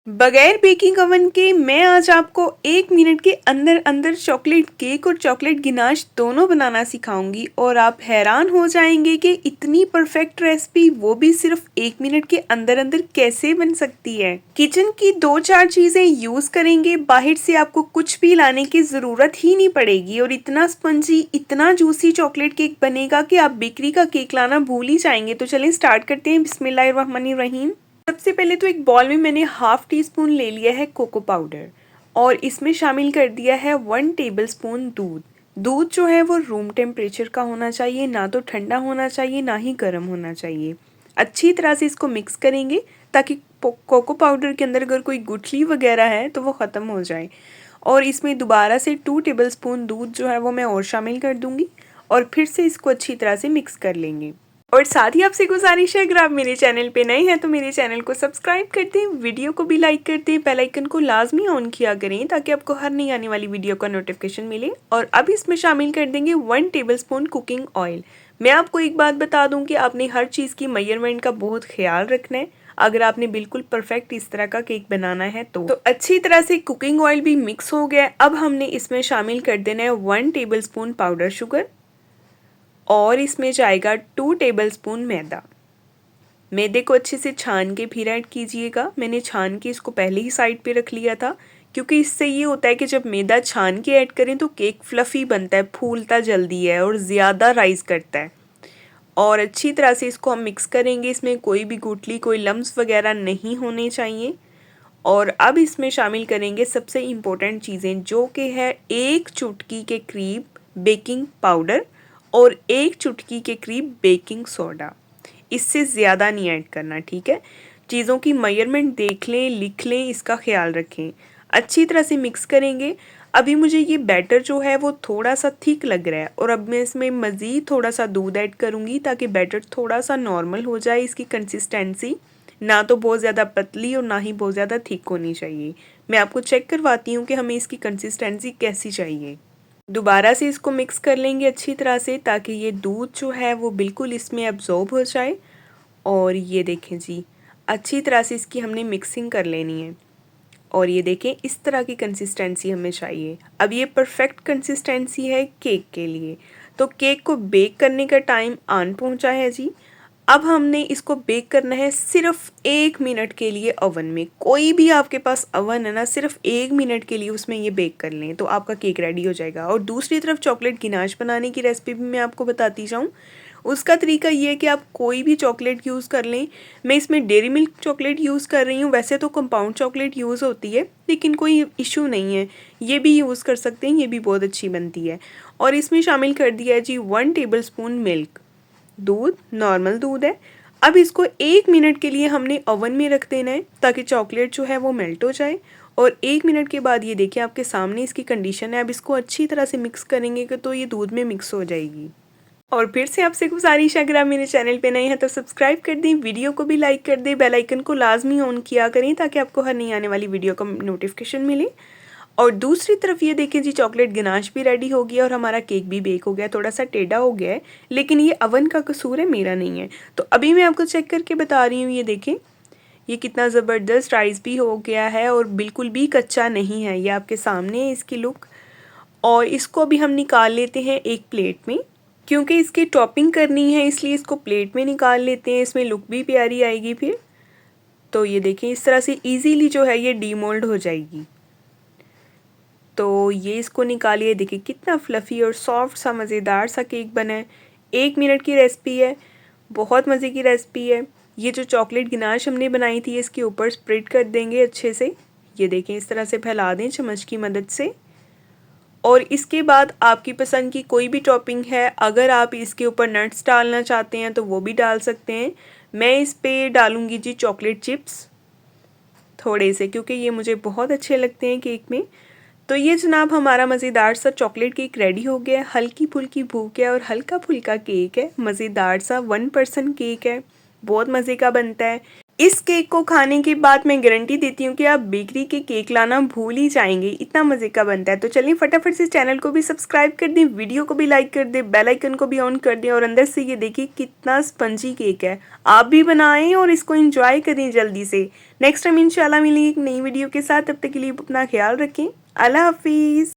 बगैर baking oven के मैं आज आपको 1 मिनट के अंदर अंदर चॉकलेट केक और चॉकलेट गिनाश दोनों बनाना सिखाऊंगी और आप हैरान हो जाएंगे कि इतनी परफेक्ट रेसिपी वो भी सिर्फ 1 मिनट के अंदर अंदर कैसे बन सकती है। किचन की 2-4 चीजें यूज करेंगे, बाहर से आपको कुछ भी लाने की जरूरत ही नहीं पड़ेगी और इतना स्पंजी इतना जूसी चॉकलेट केक बनेगा कि आप बेकरी का केक लाना भूल ही जाएंगे। तो चलें स्टार्ट करते हैं। बिस्मिल्लाहिर्रहमानिर्रहीम। सबसे पहले तो एक बॉल में मैंने हाफ टी स्पून ले लिया है कोको पाउडर और इसमें शामिल कर दिया है 1 टेबलस्पून दूध। दूध जो है वो रूम टेम्परेचर का होना चाहिए, ना तो ठंडा होना चाहिए ना ही गर्म होना चाहिए। अच्छी तरह से इसको मिक्स करेंगे ताकि कोको पाउडर के अंदर अगर कोई गुठली वगैरह है तो वो ख़त्म हो जाए। और इसमें दोबारा से 2 टेबलस्पून दूध जो है वो मैं और शामिल कर दूंगी और फिर से इसको अच्छी तरह से मिक्स कर लेंगे। और साथ ही आपसे गुजारिश है, अगर आप मेरे चैनल पे नए हैं तो मेरे चैनल को सब्सक्राइब कर दें, वीडियो को भी लाइक कर दें, बेल आइकन को लाजमी ऑन किया करें ताकि आपको हर नई आने वाली वीडियो का नोटिफिकेशन मिले। और अब इसमें शामिल कर देंगे 1 टेबलस्पून कुकिंग ऑयल। मैं आपको एक बात बता दूं कि आपने हर चीज़ की मेजरमेंट का बहुत ख्याल रखना है अगर आपने बिल्कुल परफेक्ट इस तरह का केक बनाना है तो अच्छी तरह से कुकिंग ऑयल भी मिक्स हो गया है। अब हमने इसमें शामिल कर देना है 1 टेबलस्पून पाउडर शुगर और इसमें जाएगा 2 टेबलस्पून मैदा। मैदे को अच्छे से छान के फिर ऐड कीजिएगा। मैंने छान के इसको पहले ही साइड पे रख लिया था क्योंकि इससे ये होता है कि जब मैदा छान के ऐड करें तो केक फ्लफ़ी बनता है, फूलता जल्दी है और ज़्यादा राइज करता है। और अच्छी तरह से इसको हम मिक्स करेंगे। इसमें कोई भी गुठली कोई लम्स वगैरह नहीं होने चाहिए। और अब इसमें शामिल करेंगे सबसे इम्पोर्टेंट चीज़ें जो कि है 1 चुटकी के करीब बेकिंग पाउडर और 1 चुटकी के करीब बेकिंग सोडा। इससे ज़्यादा नहीं ऐड करना, ठीक है। चीज़ों की मेजरमेंट देख लें, लिख लें, इसका ख्याल रखें। अच्छी तरह से मिक्स करेंगे। अभी मुझे ये बैटर जो है वो थोड़ा सा थिक लग रहा है और अब मैं इसमें मज़ीद थोड़ा सा दूध ऐड करूँगी ताकि बैटर थोड़ा सा नॉर्मल हो जाए। इसकी कंसिस्टेंसी ना तो बहुत ज़्यादा पतली और ना ही बहुत ज़्यादा थिक होनी चाहिए। मैं आपको चेक करवाती हूँ कि हमें इसकी कंसिस्टेंसी कैसी चाहिए। दोबारा से इसको मिक्स कर लेंगे अच्छी तरह से ताकि ये दूध जो है वो बिल्कुल इसमें अब्जॉर्ब हो जाए। और ये देखें जी, अच्छी तरह से इसकी हमने मिक्सिंग कर लेनी है। और ये देखें इस तरह की कंसिस्टेंसी हमें चाहिए। अब ये परफेक्ट कंसिस्टेंसी है केक के लिए। तो केक को बेक करने का टाइम आन पहुंचा है जी। अब हमने इसको बेक करना है सिर्फ 1 मिनट के लिए ओवन में। कोई भी आपके पास ओवन है ना, सिर्फ 1 मिनट के लिए उसमें ये बेक कर लें तो आपका केक रेडी हो जाएगा। और दूसरी तरफ चॉकलेट गिनाश बनाने की रेसिपी भी मैं आपको बताती जाऊँ। उसका तरीका ये है कि आप कोई भी चॉकलेट यूज़ कर लें। मैं इसमें डेयरी मिल्क चॉकलेट यूज़ कर रही हूँ, वैसे तो कंपाउंड चॉकलेट यूज़ होती है लेकिन कोई इशू नहीं है, ये भी यूज़ कर सकते हैं, ये भी बहुत अच्छी बनती है। और इसमें शामिल कर दिया है जी 1 टेबलस्पून मिल्क। दूध नॉर्मल दूध है। अब इसको 1 मिनट के लिए हमने ओवन में रख देना है ताकि चॉकलेट जो है वो मेल्ट हो जाए। और 1 मिनट के बाद ये देखिए आपके सामने इसकी कंडीशन है। अब इसको अच्छी तरह से मिक्स करेंगे कि तो ये दूध में मिक्स हो जाएगी। और फिर से आपसे गुजारिश है, अगर आप मेरे चैनल पे नए हैं तो सब्सक्राइब कर दें, वीडियो को भी लाइक कर दें, बेल आइकन को लाजमी ऑन किया करें ताकि आपको हर नई आने वाली वीडियो का नोटिफिकेशन मिले। और दूसरी तरफ ये देखें जी, चॉकलेट गनाश भी रेडी हो गया और हमारा केक भी बेक हो गया। थोड़ा सा टेढ़ा हो गया है लेकिन ये अवन का कसूर है, मेरा नहीं है। तो अभी मैं आपको चेक करके बता रही हूँ। ये देखें ये कितना ज़बरदस्त राइस भी हो गया है और बिल्कुल भी कच्चा नहीं है। ये आपके सामने है इसकी लुक। और इसको भी हम निकाल लेते हैं एक प्लेट में, क्योंकि इसकी टॉपिंग करनी है इसलिए इसको प्लेट में निकाल लेते हैं। इसमें लुक भी प्यारी आएगी फिर। तो ये देखें इस तरह से इजीली जो है ये डीमोल्ड हो जाएगी। तो ये इसको निकालिए। देखिए कितना फ्लफ़ी और सॉफ्ट सा मज़ेदार सा केक बना है। 1 मिनट की रेसिपी है, बहुत मज़े की रेसिपी है। ये जो चॉकलेट गिनाश हमने बनाई थी इसके ऊपर स्प्रेड कर देंगे अच्छे से। ये देखें इस तरह से फैला दें चम्मच की मदद से। और इसके बाद आपकी पसंद की कोई भी टॉपिंग है, अगर आप इसके ऊपर नट्स डालना चाहते हैं तो वो भी डाल सकते हैं। मैं इस पे डालूँगी जी चॉकलेट चिप्स थोड़े से, क्योंकि ये मुझे बहुत अच्छे लगते हैं केक में। तो ये जनाब हमारा मज़ेदार सा चॉकलेट केक रेडी हो गया है। हल्की फुल्की भूख है और हल्का फुल्का केक है, मज़ेदार सा 1% केक है, बहुत मज़े का बनता है। इस केक को खाने के बाद मैं गारंटी देती हूँ कि आप बेकरी के केक लाना भूल ही जाएंगे, इतना मज़े का बनता है। तो चलिए फटाफट से चैनल को भी सब्सक्राइब कर दें, वीडियो को भी लाइक कर दें, बेल आइकन को भी ऑन कर दें। और अंदर से ये देखिए कितना स्पंजी केक है। आप भी बनाएं और इसको एंजॉय करें जल्दी से। नेक्स्ट टाइम इंशाल्लाह मिलेंगे एक नई वीडियो के साथ। तब तक के लिए अपना ख्याल रखें। अल्लाह हाफिज़।